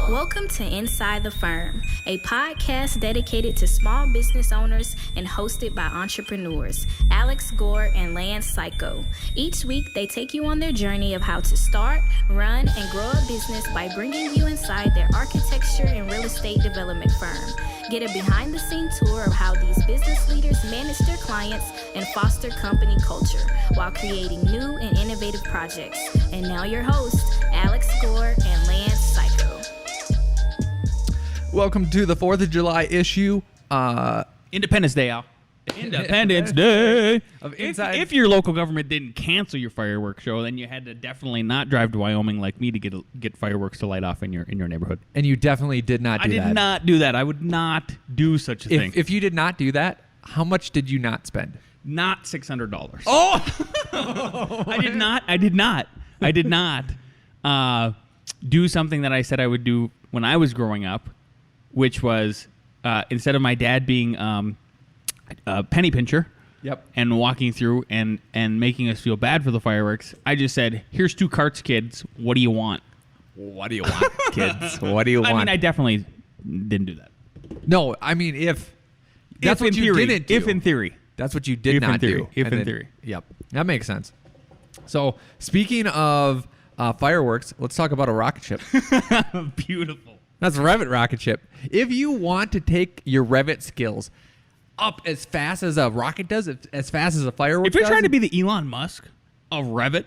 Welcome to Inside the Firm, a podcast dedicated to small business owners and hosted by entrepreneurs, Alex, Gore, and Lance Cayko. Each week, they take you on their journey of how to start, run, and grow a business by bringing you inside their architecture and real estate development firm. Get a behind-the-scenes tour of how these business leaders manage their clients and foster company culture while creating new and innovative projects. And now your hosts, Alex, Gore, and Lance Cayko. Welcome to the 4th of July issue. Independence Day, Al. Independence Day. If your local government didn't cancel your fireworks show, then you had to definitely not drive to Wyoming like me to get fireworks to light off in your neighborhood. And you definitely did not do that. I did not do that. I would not do such a thing. If you did not do that, how much did you not spend? Not $600. Oh! I did not do something that I said I would do when I was growing up, which was instead of my dad being a penny pincher, yep, and walking through and making us feel bad for the fireworks, I just said, "Here's 2 carts, kids. What do you want? What do you want, kids? What do you want?" I mean, I definitely didn't do that. No, I mean, if that's what you didn't do. If in theory. That's what you did not do. If in theory. Yep, that makes sense. So, speaking of fireworks, let's talk about a rocket ship. Beautiful. That's a Revit rocket ship. If you want to take your Revit skills up as fast as a rocket does, as fast as a firework does. If you're trying to be the Elon Musk of Revit,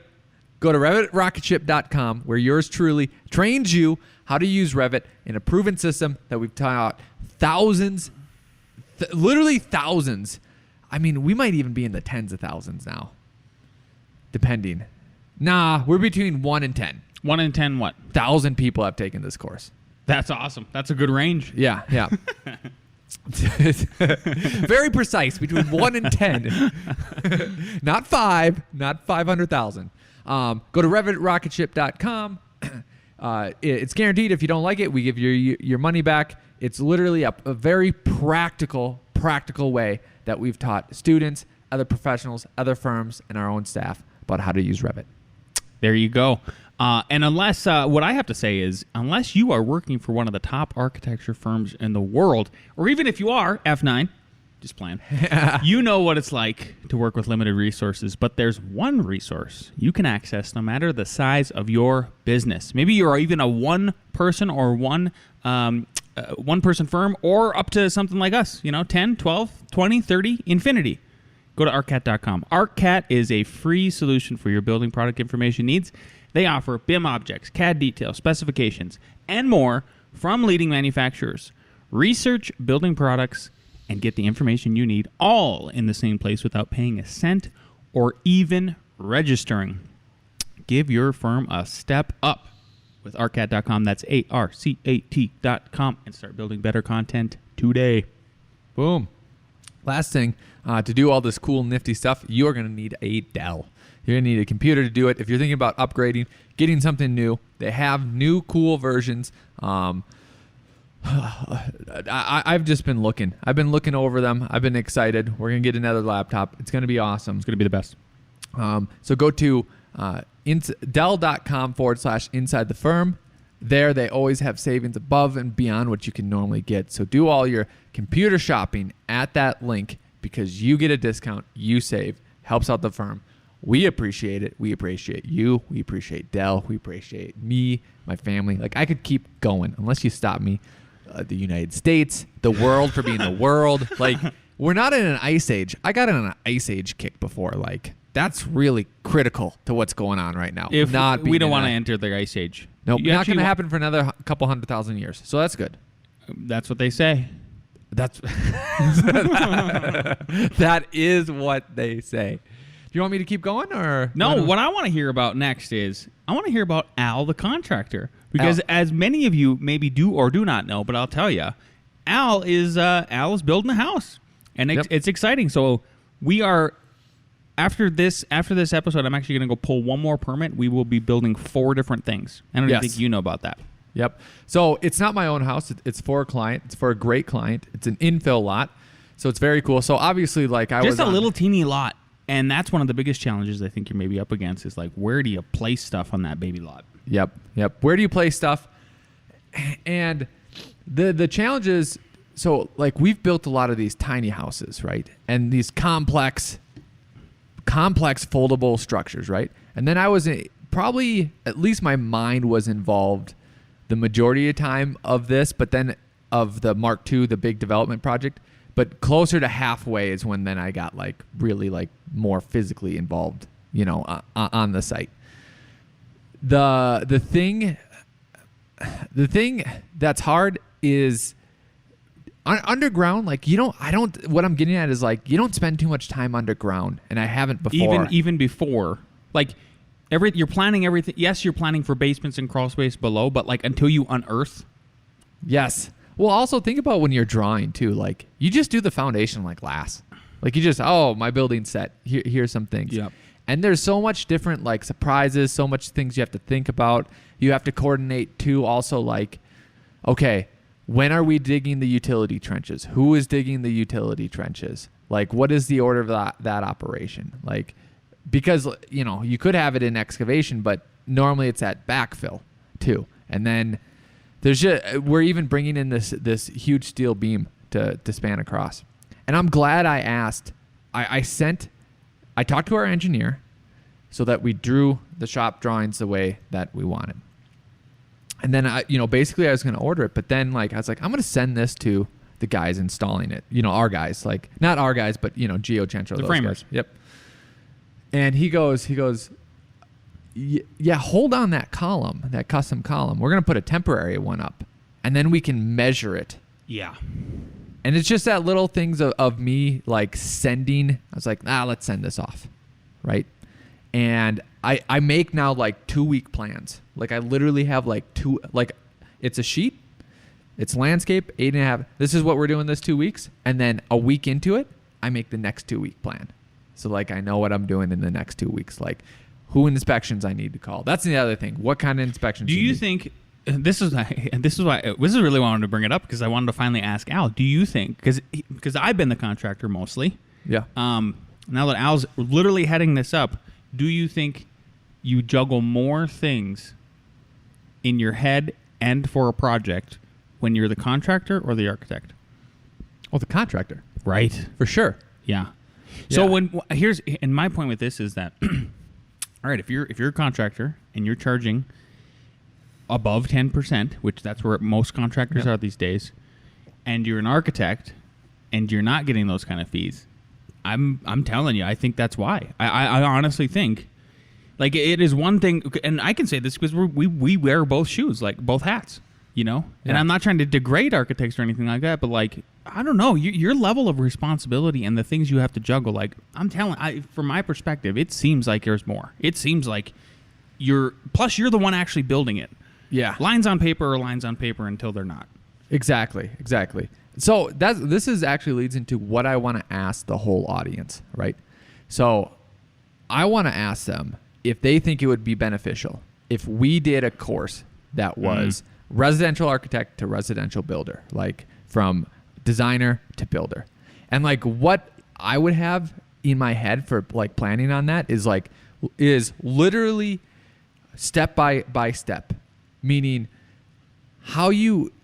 go to RevitRocketship.com, where yours truly trains you how to use Revit in a proven system that we've taught thousands, literally thousands. I mean, we might even be in the tens of thousands now, depending. Nah, we're between 1 and 10. 1 in 10 what? 1,000 people have taken this course. That's awesome. That's a good range. Yeah. Very precise, between 1 and 10. Not 5, not 500,000. Go to RevitRocketship.com. It's guaranteed. If you don't like it, we give you your money back. It's literally a very practical way that we've taught students, other professionals, other firms, and our own staff about how to use Revit. There you go. And unless, what I have to say is, unless you are working for one of the top architecture firms in the world, or even if you are, F9, just playing, you know what it's like to work with limited resources. But there's one resource you can access no matter the size of your business. Maybe you're even a one-person or one-person firm, or up to something like us, 10, 12, 20, 30, infinity. Go to ARCAT.com. ARCAT is a free solution for your building product information needs. They offer BIM objects, CAD details, specifications, and more from leading manufacturers. Research building products and get the information you need all in the same place without paying a cent or even registering. Give your firm a step up with ARCAT.com. That's ARCAT.com, and start building better content today. Boom. Last thing, to do all this cool, nifty stuff, you're going to need a Dell. You're going to need a computer to do it. If you're thinking about upgrading, getting something new, they have new, cool versions. I've just been looking. I've been looking over them. I've been excited. We're going to get another laptop. It's going to be awesome. It's going to be the best. So go to Dell.com/inside the firm. There, they always have savings above and beyond what you can normally get. So do all your computer shopping at that link, because you get a discount, you save, helps out the firm. We appreciate it. We appreciate you. We appreciate Dell. We appreciate me, my family. Like, I could keep going unless you stop me. The United States, the world for being the world. Like, we're not in an ice age. I got in an ice age kick before. Like, that's really critical to what's going on right now. We don't want to enter the ice age. Nope, not going to happen for another couple 100,000 years. So that's good. That's what they say. That is what they say. Do you want me to keep going, or no? What I want to hear about next is I want to hear about Al the contractor, because as many of you maybe do or do not know, but I'll tell you, Al is building a house, and it's exciting. So we are after this episode, I'm actually going to go pull one more permit. We will be building 4 different things. I don't even think you know about that. Yep. So it's not my own house. It's for a client. It's for a great client. It's an infill lot, so it's very cool. So obviously, like just a little teeny lot. And that's one of the biggest challenges I think you're maybe up against is, like, where do you place stuff on that baby lot? Yep. Where do you place stuff? And the challenge is, so like we've built a lot of these tiny houses, right? And these complex foldable structures, right? And then I was probably, at least my mind was involved the majority of time of this, but then of the Mark II, the big development project. But closer to halfway is when then I got like really like more physically involved, on the site. The thing that's hard is underground. Like what I'm getting at is like you don't spend too much time underground, and I haven't before. Even before, like you're planning everything. Yes, you're planning for basements and crawl space below, but like until you unearth. Yes. Well, also think about when you're drawing too. Like you just do the foundation like glass. Like you just, my building's set. Here's some things. Yep. And there's so much different like surprises, so much things you have to think about. You have to coordinate too. Also like, okay, when are we digging the utility trenches? Who is digging the utility trenches? Like what is the order of that operation? Like, because, you could have it in excavation, but normally it's at backfill too. And then we're even bringing in this huge steel beam to span across. And I'm glad I asked. I talked to our engineer so that we drew the shop drawings the way that we wanted. And then basically I was going to order it, but then I was like, I'm going to send this to the guys installing it. Our guys, like not our guys, but Geo Centro, the those framers. Guys. Yep. And he goes, yeah, hold on that column, that custom column. We're going to put a temporary one up, and then we can measure it. Yeah. And it's just that little things of me like sending. I was like, let's send this off, right? And I make now like 2-week plans. Like I literally have like it's a sheet, it's landscape, 8.5. This is what we're doing this 2 weeks. And then a week into it, I make the next 2-week plan. So like I know what I'm doing in the next 2 weeks. Like who inspections I need to call. That's the other thing. What kind of inspections do you think? This is really why I wanted to bring it up, because I wanted to finally ask Al. Do you think, because I've been the contractor mostly. Yeah. Now that Al's literally heading this up, do you think you juggle more things in your head and for a project when you're the contractor or the architect? Oh, the contractor. Right. For sure. Yeah. So and my point with this is that, all right, if you're a contractor and you're charging above 10%, which that's where most contractors are these days, and you're an architect and you're not getting those kind of fees, I'm telling you, I think that's why. I honestly think, like, it is one thing, and I can say this because we wear both shoes, like both hats, And I'm not trying to degrade architects or anything like that, but like, I don't know, your level of responsibility and the things you have to juggle, like, from my perspective, it seems like there's more. It seems like you're the one actually building it. Yeah. Lines on paper are lines on paper until they're not. Exactly. So this is actually leads into what I want to ask the whole audience, right? So I want to ask them if they think it would be beneficial if we did a course that was residential architect to residential builder, like from designer to builder. And like what I would have in my head for like planning on that is literally step by step, meaning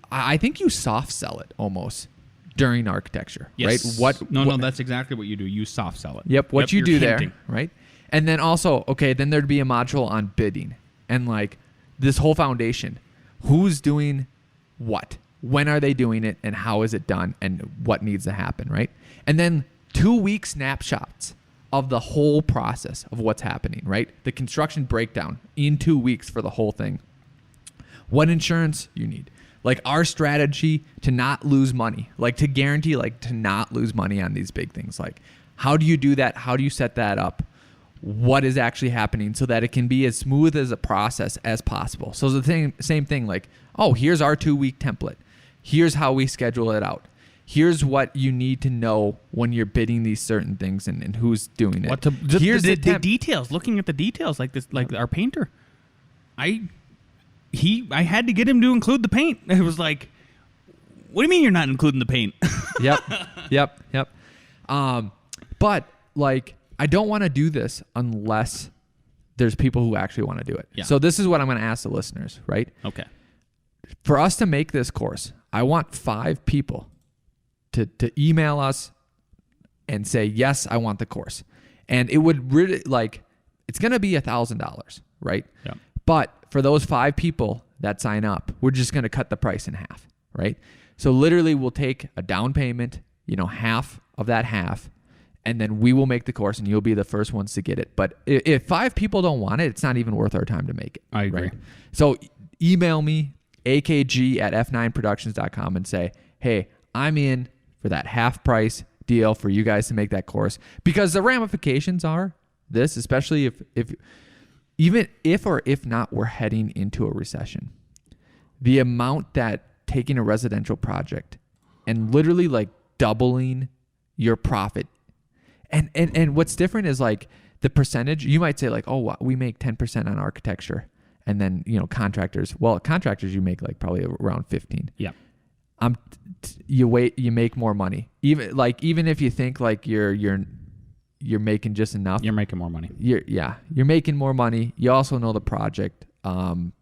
I think you soft sell it almost during architecture, yes. right? No, that's exactly what you do. You soft sell it. Yep, what you do hinting there, right? And then also, then there'd be a module on bidding and like this whole foundation. Who's doing what? When are they doing it? And how is it done? And what needs to happen, right? And then 2-week snapshots of the whole process of what's happening, right? The construction breakdown in 2 weeks for the whole thing. What insurance you need. Like our strategy to not lose money, like to guarantee like to not lose money on these big things. Like how do you do that? How do you set that up? What is actually happening so that it can be as smooth as a process as possible. So the same thing, like, here's our 2-week template. Here's how we schedule it out. Here's what you need to know when you're bidding these certain things and who's doing it. Here's the details, looking at the details like this, like our painter. I had to get him to include the paint. It was like, what do you mean you're not including the paint? Yep. But like, I don't want to do this unless there's people who actually want to do it. Yeah. So this is what I'm going to ask the listeners, right? Okay. for us to make this course, I want 5 people to email us and say, yes, I want the course. And it would really it's going to be $1,000, right? Yeah. But for those 5 people that sign up, we're just going to cut the price in half, right? So literally we'll take a down payment, half of that half, and then we will make the course and you'll be the first ones to get it. But if 5 people don't want it, it's not even worth our time to make it. I agree. Right? So email me, akg@f9productions.com, and say, hey, I'm in for that half price deal for you guys to make that course. Because the ramifications are this, especially if even if or if not we're heading into a recession, the amount that taking a residential project and literally doubling your profit. And what's different is the percentage. You might say oh, we make 10% on architecture, and then contractors. Well, contractors you make probably around 15. Yeah. You make more money. Even if you think you're making just enough. You're making more money. You're making more money. You also know the project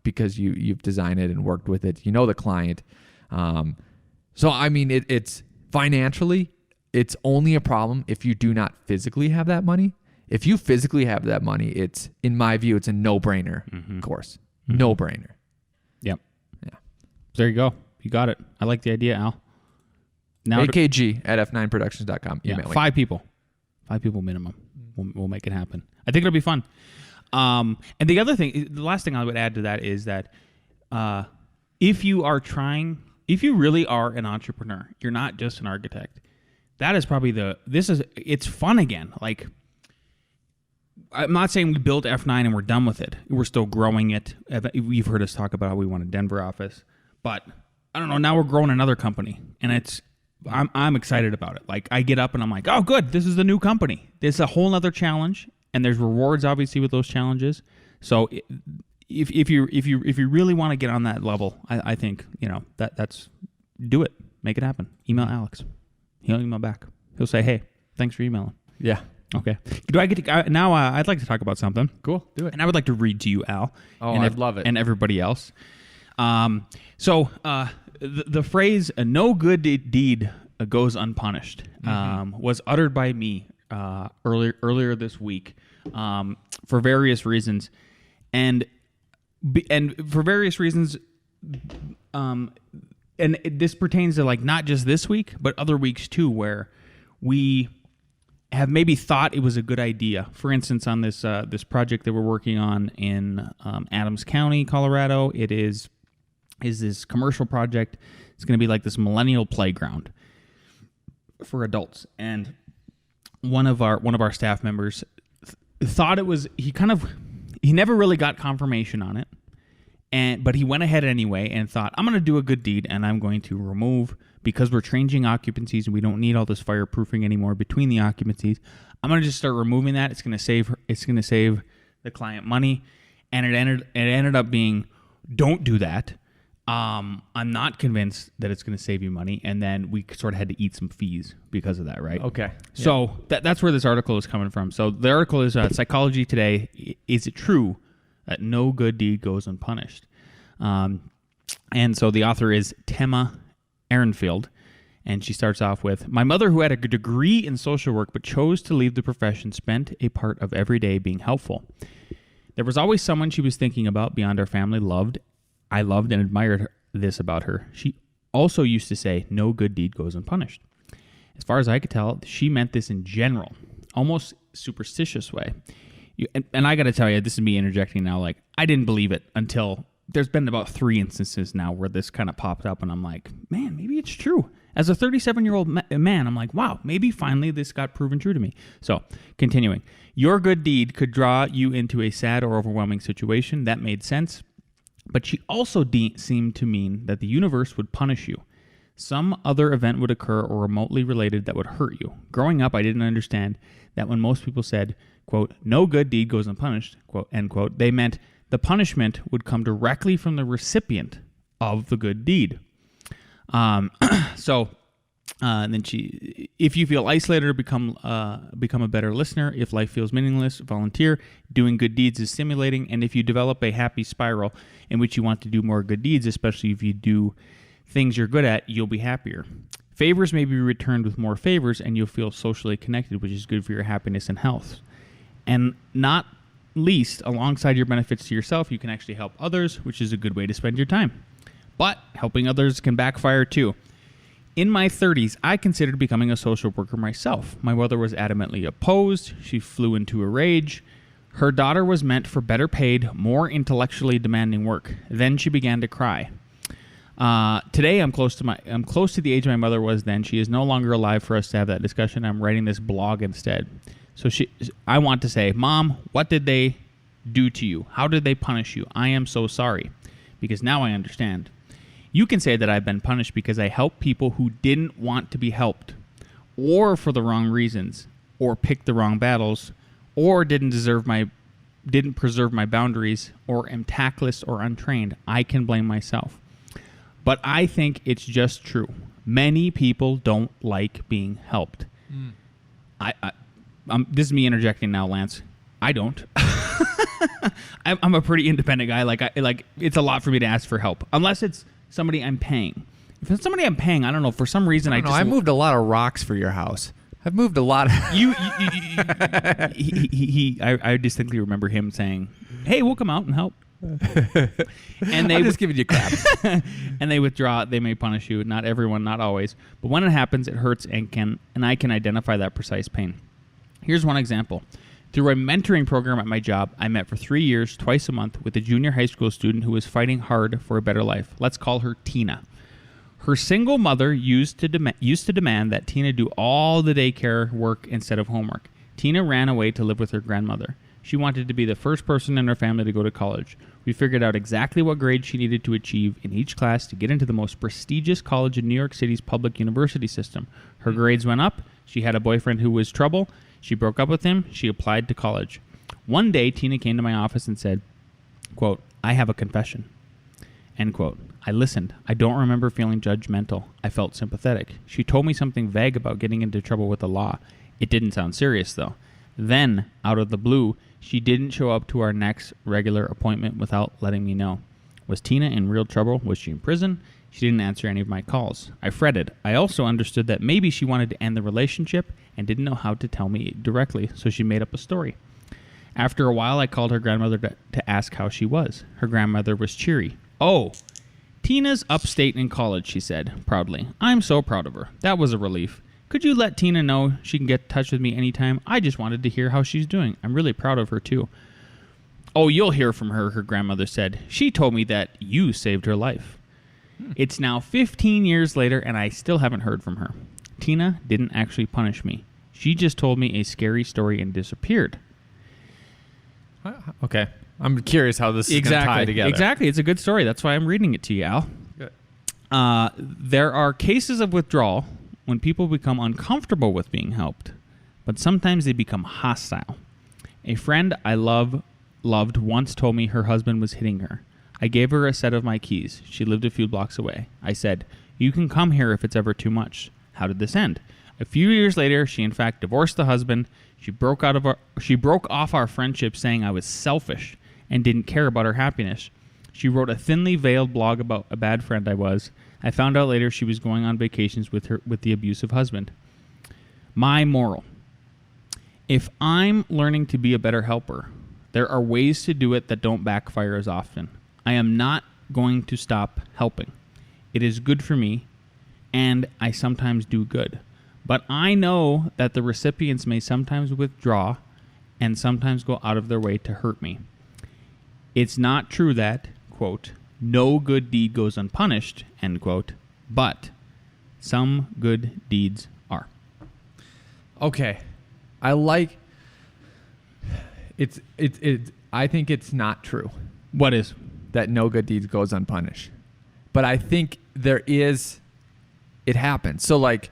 because you've designed it and worked with it. You know the client. So I mean it's financially. It's only a problem if you do not physically have that money. If you physically have that money, it's, in my view, it's a no-brainer course. Mm-hmm. No-brainer. Yep. Yeah. There you go. You got it. I like the idea, Al. Now akg@f9productions.com. Yeah, Email me. 5 people. 5 people minimum. We'll make it happen. I think it'll be fun. And the other thing, the last thing I would add to that is that if you really are an entrepreneur, you're not just an architect. That is probably it's fun again. I'm not saying we built F9 and we're done with it. We're still growing it. You've heard us talk about how we want a Denver office, but I don't know. Now we're growing another company, and I'm excited about it. I get up and I'm like, oh, good. This is the new company. This is a whole other challenge, and there's rewards obviously with those challenges. So if you really want to get on that level, I think that's do it. Make it happen. Email Alex. He'll email back. He'll say, hey, thanks for emailing. Yeah. Okay. Do I get to now? I'd like to talk about something. Cool. Do it. And I would like to read to you, Al. Oh, I'd love it. And everybody else. So the phrase "a no good deed goes unpunished" was uttered by me earlier this week for various reasons, and for various reasons. And this pertains to not just this week, but other weeks too, where we have maybe thought it was a good idea. For instance, on this project that we're working on in Adams County, Colorado, it is this commercial project. It's going to be this millennial playground for adults. And one of our staff members thought it was. He never really got confirmation on it. But he went ahead anyway and thought, I'm going to do a good deed, and I'm going to remove, because we're changing occupancies and we don't need all this fireproofing anymore between the occupancies. I'm going to just start removing that. It's going to save the client money, and it ended up being, don't do that. I'm not convinced that it's going to save you money, and then we sort of had to eat some fees because of that, right? Okay. So that's where this article is coming from. So the article is Psychology Today. Is it true that no good deed goes unpunished? And so the author is Tema Ehrenfield, and she starts off with, my mother, who had a degree in social work but chose to leave the profession, spent a part of every day being helpful. There was always someone she was thinking about beyond our family. I loved and admired this about her. She also used to say, no good deed goes unpunished. As far as I could tell, she meant this in general, almost superstitious way. And I got to tell you, this is me interjecting now, I didn't believe it until there's been about 3 instances now where this kind of popped up, and I'm like, man, maybe it's true. As a 37-year-old man, I'm like, wow, maybe finally this got proven true to me. So, continuing. Your good deed could draw you into a sad or overwhelming situation. That made sense. But she also seemed to mean that the universe would punish you. Some other event would occur or remotely related that would hurt you. Growing up, I didn't understand that when most people said, quote, no good deed goes unpunished, quote, end quote, they meant the punishment would come directly from the recipient of the good deed. So And then if you feel isolated, become a better listener. If life feels meaningless, volunteer. Doing good deeds is stimulating. And if you develop a happy spiral in which you want to do more good deeds, especially if you do things you're good at, you'll be happier. Favors may be returned with more favors, and you'll feel socially connected, which is good for your happiness and health. And not least, alongside your benefits to yourself, you can actually help others, which is a good way to spend your time. But helping others can backfire too. In my 30s, I considered becoming a social worker myself. My mother was adamantly opposed. She flew into a rage. Her daughter was meant for better paid, more intellectually demanding work. Then she began to cry. Today, I'm close to the age my mother was then. She is no longer alive for us to have that discussion. I'm writing this blog instead. So I want to say, Mom, what did they do to you? How did they punish you? I am so sorry, because now I understand. You can say that I've been punished because I helped people who didn't want to be helped, or for the wrong reasons, or picked the wrong battles, or didn't preserve my boundaries, or am tactless or untrained. I can blame myself. But I think it's just true. Many people don't like being helped. This is me interjecting now, Lance. I don't. I'm a pretty independent guy. Like it's a lot for me to ask for help, unless it's somebody I'm paying. If it's somebody I'm paying, I don't know. For some reason, I moved a lot of rocks for your house. I've moved a lot. I distinctly remember him saying, "Hey, we'll come out and help." And I'm just giving you crap. And they withdraw. They may punish you. Not everyone, not always. But when it happens, it hurts and I can identify that precise pain. Here's one example. Through a mentoring program at my job, I met for 3 years, twice a month, with a junior high school student who was fighting hard for a better life. Let's call her Tina. Her single mother used to demand that Tina do all the daycare work instead of homework. Tina ran away to live with her grandmother. She wanted to be the first person in her family to go to college. We figured out exactly what grade she needed to achieve in each class to get into the most prestigious college in New York City's public university system. Her grades went up. She had a boyfriend who was trouble. She broke up with him. She applied to college. One day, Tina came to my office and said, quote, "I have a confession." End quote. I listened. I don't remember feeling judgmental. I felt sympathetic. She told me something vague about getting into trouble with the law. It didn't sound serious, though. Then, out of the blue, she didn't show up to our next regular appointment without letting me know. Was Tina in real trouble? Was she in prison? She didn't answer any of my calls. I fretted. I also understood that maybe she wanted to end the relationship and didn't know how to tell me directly, so she made up a story. After a while, I called her grandmother to ask how she was. Her grandmother was cheery. "Oh, Tina's upstate in college," she said, proudly. "I'm so proud of her. That was a relief. Could you let Tina know she can get in touch with me anytime? I just wanted to hear how she's doing. I'm really proud of her, too." "Oh, you'll hear from her," her grandmother said. "She told me that you saved her life." It's now 15 years later, and I still haven't heard from her. Tina didn't actually punish me. She just told me a scary story and disappeared. Okay. I'm curious how this is going to tie together. Exactly. It's a good story. That's why I'm reading it to you, Al. Good. There are cases of withdrawal when people become uncomfortable with being helped, but sometimes they become hostile. A friend I loved once told me her husband was hitting her. I gave her a set of my keys. She lived a few blocks away. I said, "You can come here if it's ever too much." How did this end? A few years later, she in fact divorced the husband. She broke off our friendship, saying I was selfish and didn't care about her happiness. She wrote a thinly veiled blog about a bad friend I was. I found out later she was going on vacations with the abusive husband. My moral: if I'm learning to be a better helper, there are ways to do it that don't backfire as often. I am not going to stop helping. It is good for me, and I sometimes do good. But I know that the recipients may sometimes withdraw and sometimes go out of their way to hurt me. It's not true that, quote, "no good deed goes unpunished," end quote, but some good deeds are. Okay. I like I think it's not true What is? that no good deeds goes unpunished. But I think it happens. So like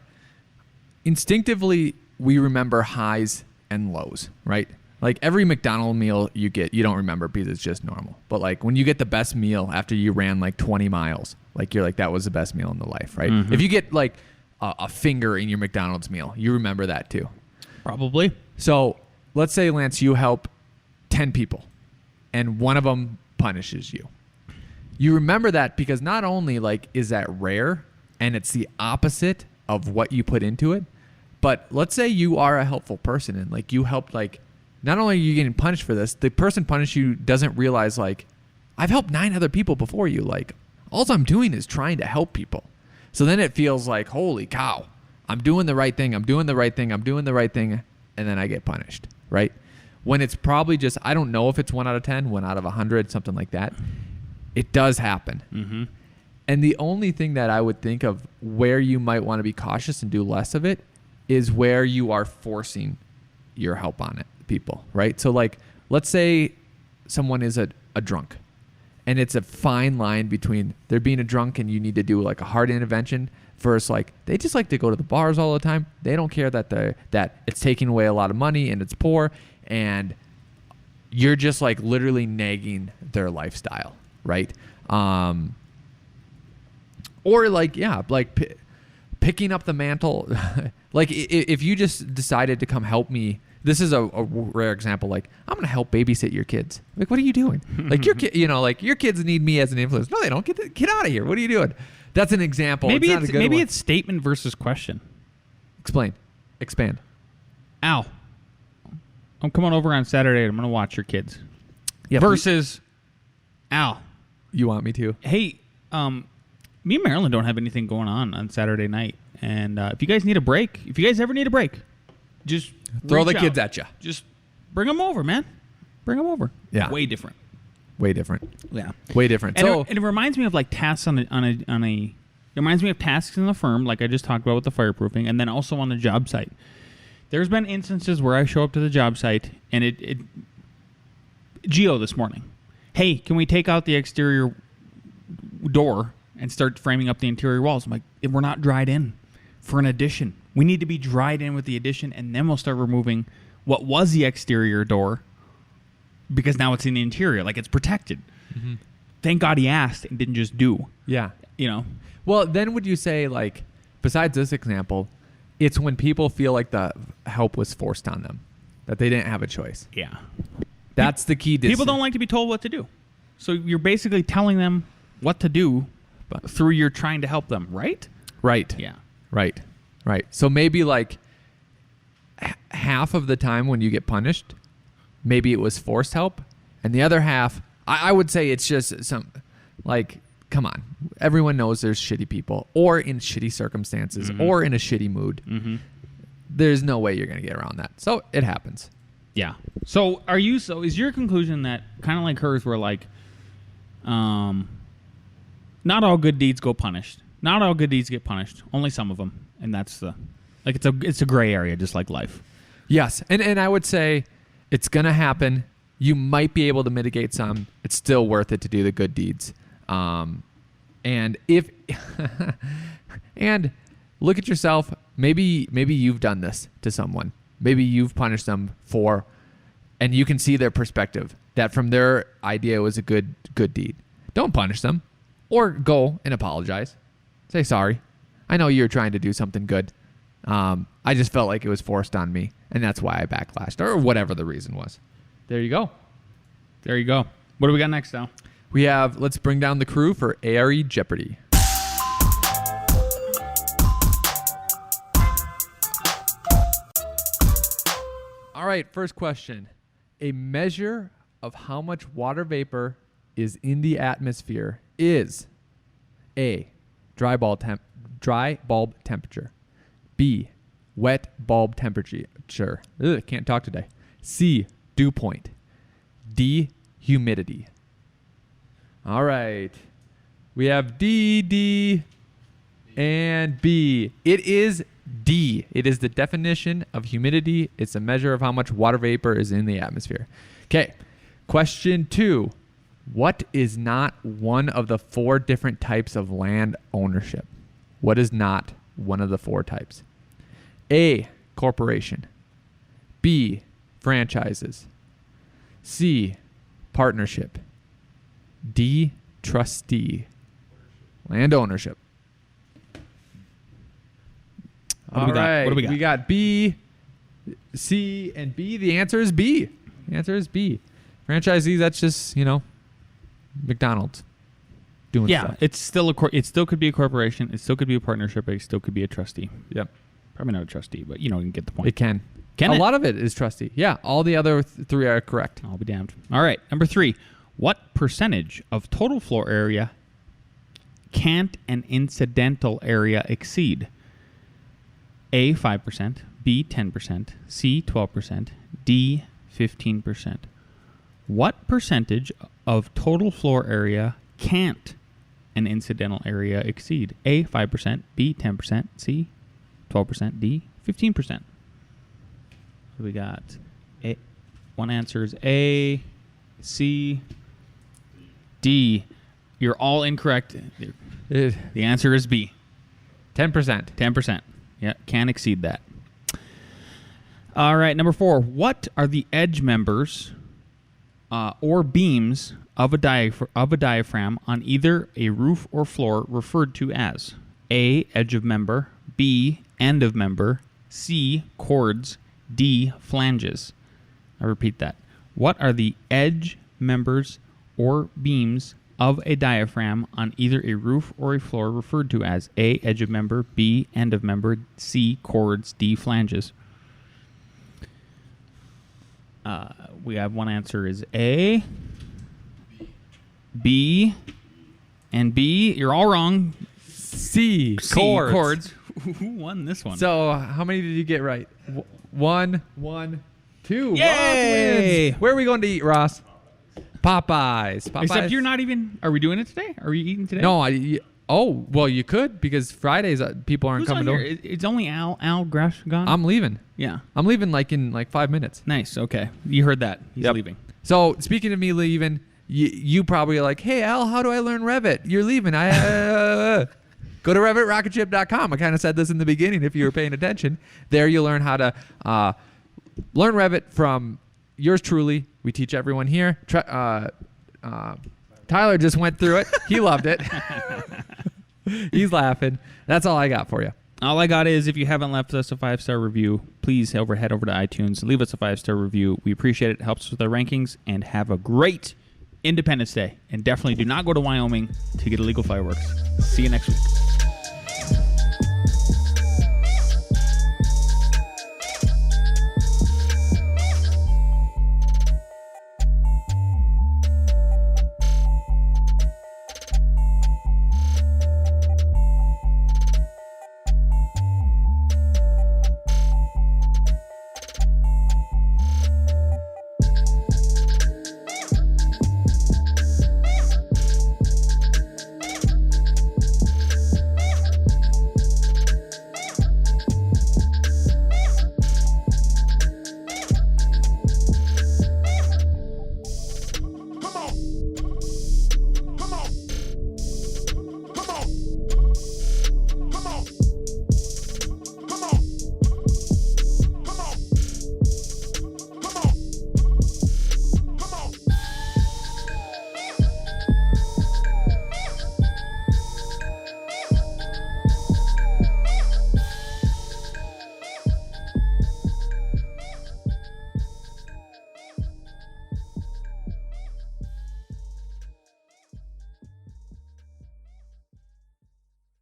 instinctively we remember highs and lows, right? Like every McDonald's meal you get, you don't remember because it's just normal. But like when you get the best meal after you ran like 20 miles, like you're like, that was the best meal in the life, right? Mm-hmm. If you get like a finger in your McDonald's meal. You remember that too. Probably. So let's say, Lance, you help 10 people and one of them punishes you. You remember that because not only like is that rare and it's the opposite of what you put into it, but let's say you are a helpful person and like you helped, like not only are you getting punished for this, the person punished you doesn't realize like I've helped 9 other people before you. Like all I'm doing is trying to help people. So then it feels like, holy cow, I'm doing the right thing. I'm doing the right thing. I'm doing the right thing. And then I get punished, right? When it's probably just, I don't know if it's 1 out of 10, 1 out of 100, something like that. It does happen. Mm-hmm. And the only thing that I would think of where you might want to be cautious and do less of it is where you are forcing your help on it, people, right? So like, let's say someone is a drunk and it's a fine line between they're being a drunk and you need to do like a hard intervention versus like, they just like to go to the bars all the time. They don't care that it's taking away a lot of money and it's poor and you're just like literally nagging their lifestyle, right? Or like, yeah, like picking up the mantle. Like if you just decided to come help me, this is a rare example. Like I'm going to help babysit your kids. Like, what are you doing? Like your kid, like your kids need me as an influence. No, they don't. Get out of here. What are you doing? That's an example. Maybe it's not a good one. it's statement versus question. Expand. Al, I'm coming over on Saturday and I'm going to watch your kids. Yeah. Versus Al. You want me to? Hey, me and Marilyn don't have anything going on Saturday night. And if you guys need a break, if you guys ever need a break, just throw the reach kids out. at you. Just bring them over, man. Bring them over. Yeah. Way different. Yeah. Way different. And, So it reminds me of like tasks on a. It reminds me of tasks in the firm, like I just talked about with the fireproofing, and then also on the job site. There's been instances where I show up to the job site and it Geo this morning. Hey, can we take out the exterior door and start framing up the interior walls? I'm like, we're not dried in for an addition. We need to be dried in with the addition, and then we'll start removing what was the exterior door because now it's in the interior, like it's protected. Mm-hmm. Thank God he asked and didn't just do. yeah. Well, then would you say, like, besides this example, it's when people feel like the help was forced on them, that they didn't have a choice. Yeah. That's the key. People don't like to be told what to do. So you're basically telling them what to do through your trying to help them, right? Right. Yeah. Right. So maybe like half of the time when you get punished, maybe it was forced help. And the other half, I would say it's just some, like, come on. Everyone knows there's shitty people or in shitty circumstances or in a shitty mood. Mm-hmm. There's no way you're going to get around that. So it happens. Yeah. So is your conclusion that kind of like hers where like, not all good deeds go punished. Not all good deeds get punished. Only some of them. And that's it's a gray area, just like life. Yes. And I would say it's going to happen. You might be able to mitigate some. It's still worth it to do the good deeds. And if, and look at yourself, maybe you've done this to someone. Maybe you've punished them and you can see their perspective that from their idea it was a good deed. Don't punish them or go and apologize. Say sorry. I know you're trying to do something good. I just felt like it was forced on me and that's why I backlashed or whatever the reason was. There you go. What do we got next now? We have, let's bring down the crew for A.R.E. Jeopardy. All right, first question. A measure of how much water vapor is in the atmosphere is A, dry bulb temperature, B, wet bulb temperature. Ugh, can't talk today. C, dew point, D, humidity. All right. We have D, and B. It is D. It is the definition of humidity. It's a measure of how much water vapor is in the atmosphere. Okay. Question 2. What is not one of the 4 different types of land ownership? What is not one of the 4 types? A, corporation. B, franchises. C, partnership. D, trustee. Land ownership. All right. What do we got? We got B, C, and B. The answer is B. The answer is B. Franchisees, that's just, McDonald's doing stuff. It's still it still could be a corporation. It still could be a partnership. It still could be a trustee. Yep. Probably not a trustee, but you can get the point. It can. A lot of it is trustee. Yeah, all the other three are correct. I'll be damned. All right, number 3. What percentage of total floor area can't an incidental area exceed? A, 5%, B, 10%, C, 12%, D, 15%. What percentage of total floor area can't an incidental area exceed? A, 5%, B, 10%, C, 12%, D, 15%. So we got one answer is A, C, D. You're all incorrect. The answer is B. 10%. 10%. Yeah, can't exceed that. All right, number 4. What are the edge members or beams of a diaphragm on either a roof or floor referred to as? A, edge of member, B, end of member, C, chords, D, flanges. I repeat that. What are the edge members or beams of a diaphragm on either a roof or a floor referred to as? A, edge of member, B, end of member, C, chords, D, flanges. We have one answer is A, B, and B. You're all wrong. C, chords. Who won this one? So how many did you get right? 1, 2. Yay! Ross wins. Where are we going to eat, Ross? Popeyes. Except you're not even. Are we doing it today? Are we eating today? No. Well, you could because Fridays people aren't coming over. It's only Al Gresh gone. I'm leaving. Yeah. I'm leaving in 5 minutes. Nice. Okay. You heard that. He's leaving. So speaking of me leaving, you probably are like, hey, Al, how do I learn Revit? You're leaving. Go to RevitRocketShip.com. I kind of said this in the beginning if you were paying attention. There you'll learn how to learn Revit from yours truly. We teach everyone here. Tyler just went through it. He loved it. He's laughing. That's all I got for you. All I got is if you haven't left us a 5-star review, please head over to iTunes. Leave us a 5-star review. We appreciate it. It helps us with our rankings. And have a great Independence Day. And definitely do not go to Wyoming to get illegal fireworks. See you next week.